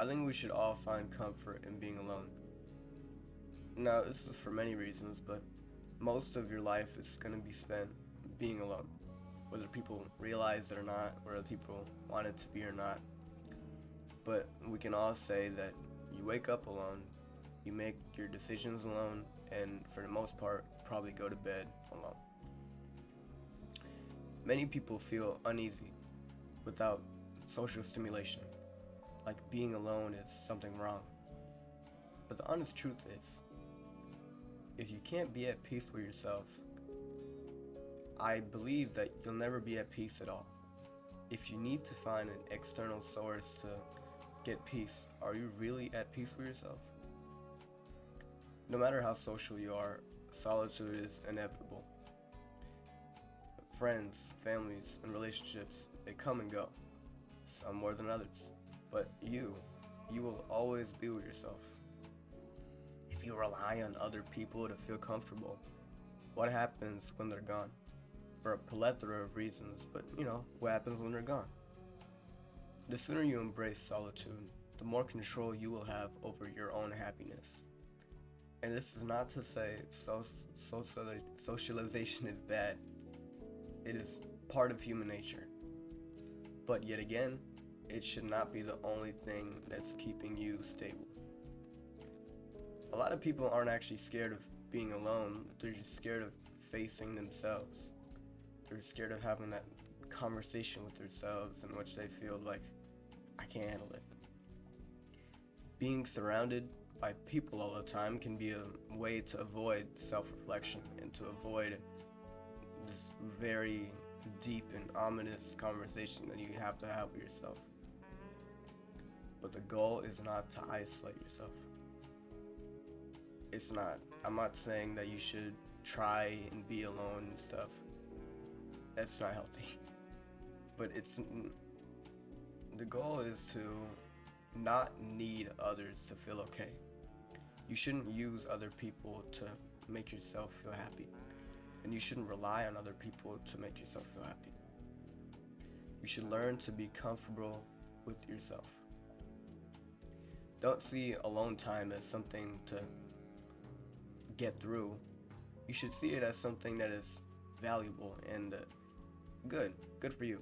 I think we should all find comfort in being alone. Now, this is for many reasons, but most of your life is going to be spent being alone. Whether people realize it or not, whether people want it to be or not. But we can all say that you wake up alone, you make your decisions alone, and for the most part, probably go to bed alone. Many people feel uneasy without social stimulation, like being alone is something wrong. But the honest truth is, if you can't be at peace with yourself, I believe that you'll never be at peace at all. If you need to find an external source to get peace, are you really at peace with yourself? No matter how social you are, solitude is inevitable. Friends, families, and relationships, they come and go, some more than others. But you will always be with yourself. If you rely on other people to feel comfortable, what happens when they're gone? For a plethora of reasons, but what happens when they're gone? The sooner you embrace solitude, the more control you will have over your own happiness. And this is not to say socialization is bad. It is part of human nature. But yet again, it should not be the only thing that's keeping you stable. A lot of people aren't actually scared of being alone, they're just scared of facing themselves. They're scared of having that conversation with themselves in which they feel like, I can't handle it. Being surrounded by people all the time can be a way to avoid self-reflection and to avoid this very deep and ominous conversation that you have to have with yourself. But the goal is not to isolate yourself. It's not. I'm not saying that you should try and be alone and stuff. That's not healthy. But the goal is to not need others to feel okay. You shouldn't use other people to make yourself feel happy. And you shouldn't rely on other people to make yourself feel happy. You should learn to be comfortable with yourself. Don't see alone time as something to get through. You should see it as something that is valuable and good for you.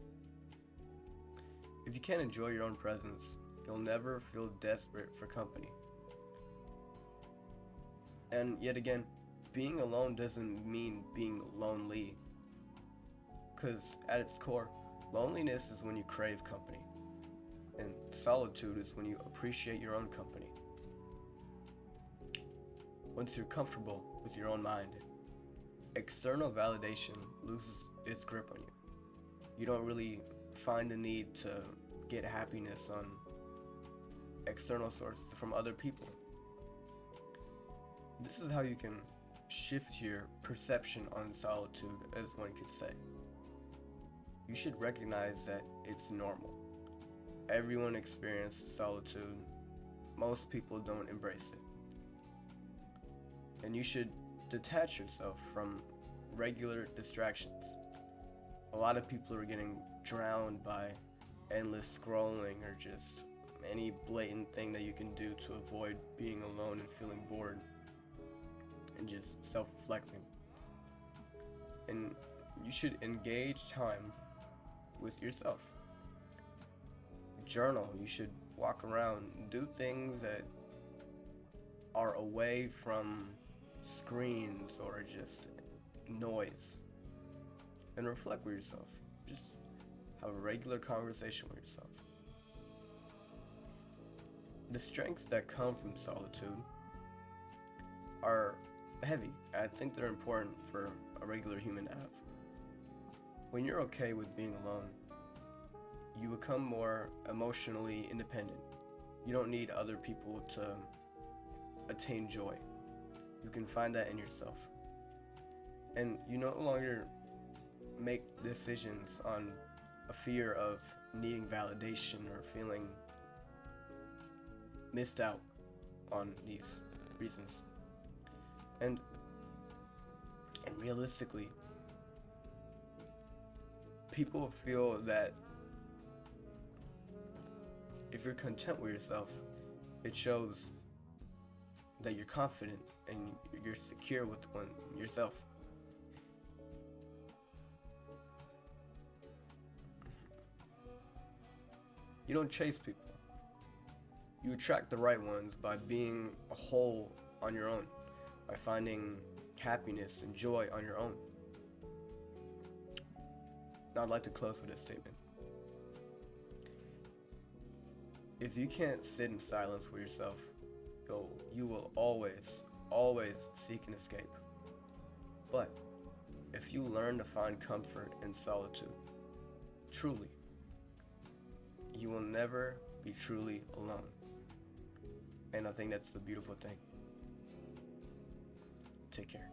If you can't enjoy your own presence, you'll never feel desperate for company. And yet again, being alone doesn't mean being lonely, because at its core, loneliness is when you crave company, and solitude is when you appreciate your own company. Once you're comfortable with your own mind, external validation loses its grip on you. You don't really find the need to get happiness on external sources from other people. This is how you can shift your perception on solitude, as one could say. You should recognize that it's normal. Everyone experiences solitude. Most people don't embrace it. And you should detach yourself from regular distractions. A lot of people are getting drowned by endless scrolling or just any blatant thing that you can do to avoid being alone and feeling bored and just self-reflecting. And you should engage time with yourself. Journal. You should walk around, do things that are away from screens or just noise, and reflect with yourself. Just have a regular conversation with yourself. The strengths that come from solitude are heavy. I think they're important for a regular human to have. When you're okay with being alone, you become more emotionally independent. You don't need other people to attain joy. You can find that in yourself. And you no longer make decisions on a fear of needing validation or feeling missed out on these reasons. And realistically, people feel that if you're content with yourself, it shows that you're confident and you're secure with yourself. You don't chase people. You attract the right ones by being a whole on your own, by finding happiness and joy on your own. Now I'd like to close with this statement. If you can't sit in silence with yourself, you will always seek an escape. But if you learn to find comfort in solitude, truly, you will never be truly alone. And I think that's the beautiful thing. Take care.